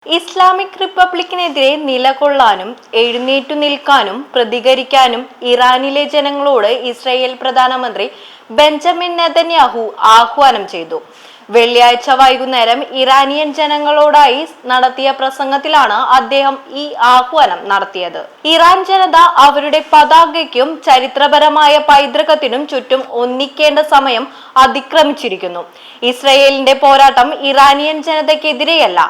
Islamic റിപ്പബ്ലിക്കിനെതിരെ നിലകൊള്ളാനും എഴുന്നേറ്റു നിൽക്കാനും പ്രതികരിക്കാനും ഇറാനിലെ ജനങ്ങളോട് ഇസ്രായേൽ പ്രധാനമന്ത്രി ബെഞ്ചമിൻ നെതന്യാഹു ആഹ്വാനം ചെയ്തു. വെള്ളിയാഴ്ച വൈകുന്നേരം ഇറാനിയൻ ജനങ്ങളോടായി നടത്തിയ പ്രസംഗത്തിലാണ് അദ്ദേഹം ഈ ആഹ്വാനം നടത്തിയത്. ഇറാൻ ജനത അവരുടെ പതാകയ്ക്കും ചരിത്രപരമായ പൈതൃകത്തിനും ചുറ്റും ഒന്നിക്കേണ്ട സമയം അതിക്രമിച്ചിരിക്കുന്നു. ഇസ്രായേലിന്റെ പോരാട്ടം ഇറാനിയൻ ജനതയ്ക്കെതിരെയല്ല,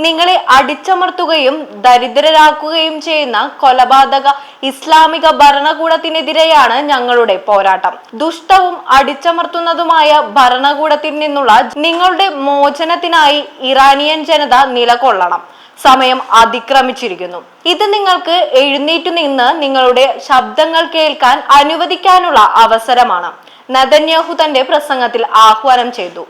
നിങ്ങളെ അടിച്ചമർത്തുകയും ദരിദ്രരാക്കുകയും ചെയ്യുന്ന കൊലപാതക ഇസ്ലാമിക ഭരണകൂടത്തിനെതിരെയാണ് ഞങ്ങളുടെ പോരാട്ടം. ദുഷ്ടവും അടിച്ചമർത്തുന്നതുമായ ഭരണകൂടത്തിൽ നിന്നുള്ള നിങ്ങളുടെ മോചനത്തിനായി ഇറാനിയൻ ജനത നിലകൊള്ളണം. സമയം അതിക്രമിച്ചിരിക്കുന്നു. ഇത് നിങ്ങൾക്ക് എഴുന്നേറ്റു നിന്ന് നിങ്ങളുടെ ശബ്ദങ്ങൾ കേൾക്കാൻ അനുവദിക്കാനുള്ള അവസരമാണ്, നെതന്യാഹു തന്റെ പ്രസംഗത്തിൽ ആഹ്വാനം ചെയ്തു.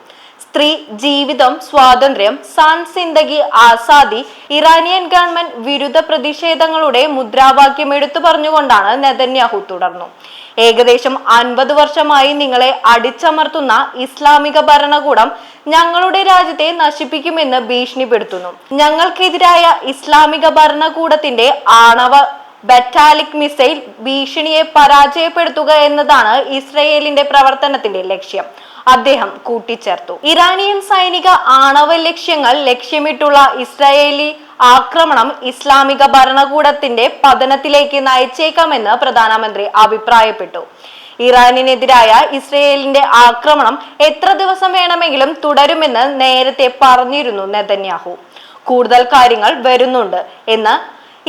സ്ത്രീ, ജീവിതം, സ്വാതന്ത്ര്യം, San Zindagi Azadi, Iranian government വിരുദ്ധ പ്രതിഷേധങ്ങളുടെ മുദ്രാവാക്യം എടുത്തു പറഞ്ഞുകൊണ്ടാണ് നെതന്യാഹു തുടർന്നു. ഏകദേശം 50 വർഷമായി നിങ്ങളെ അടിച്ചമർത്തുന്ന ഇസ്ലാമിക ഭരണകൂടം ഞങ്ങളുടെ രാജ്യത്തെ നശിപ്പിക്കുമെന്ന് ഭീഷണിപ്പെടുത്തുന്നു. ഞങ്ങൾക്കെതിരായ ഇസ്ലാമിക ഭരണകൂടത്തിന്റെ ആണവ ബാലിസ്റ്റിക് മിസൈൽ ഭീഷണിയെ പരാജയപ്പെടുത്തുക എന്നതാണ് ഇസ്രായേലിന്റെ പ്രവർത്തനത്തിന്റെ ലക്ഷ്യം, അദ്ദേഹം കൂട്ടിച്ചേർത്തു. ഇറാനിയൻ സൈനിക ആണവ ലക്ഷ്യങ്ങൾ ലക്ഷ്യമിട്ടുള്ള ഇസ്രായേലി ആക്രമണം ഇസ്ലാമിക ഭരണകൂടത്തിന്റെ പതനത്തിലേക്ക് നയിച്ചേക്കാമെന്ന് പ്രധാനമന്ത്രി അഭിപ്രായപ്പെട്ടു. ഇറാനിനെതിരായ ഇസ്രായേലിന്റെ ആക്രമണം എത്ര ദിവസം വേണമെങ്കിലും തുടരുമെന്ന് നേരത്തെ പറഞ്ഞിരുന്നു നെതന്യാഹു. കൂടുതൽ കാര്യങ്ങൾ വരുന്നുണ്ട് എന്ന്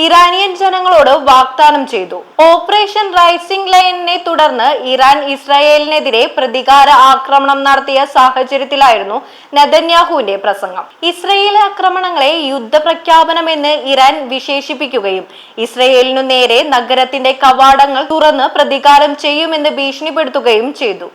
ഇറാനിയൻ ജനങ്ങളോട് വാഗ്ദാനം ചെയ്തു. ഓപ്പറേഷൻ റൈസിംഗ് ലയണിനെ തുടർന്ന് ഇറാൻ ഇസ്രായേലിനെതിരെ പ്രതികാര ആക്രമണം നടത്തിയ സാഹചര്യത്തിലായിരുന്നു നെതന്യാഹുവിന്റെ പ്രസംഗം. ഇസ്രായേൽ ആക്രമണങ്ങളെ യുദ്ധപ്രഖ്യാപനമെന്ന് ഇറാൻ വിശേഷിപ്പിക്കുകയും ഇസ്രായേലിനു നേരെ നഗരത്തിന്റെ കവാടങ്ങൾ തുറന്ന് പ്രതികാരം ചെയ്യുമെന്ന് ഭീഷണിപ്പെടുത്തുകയും ചെയ്തു.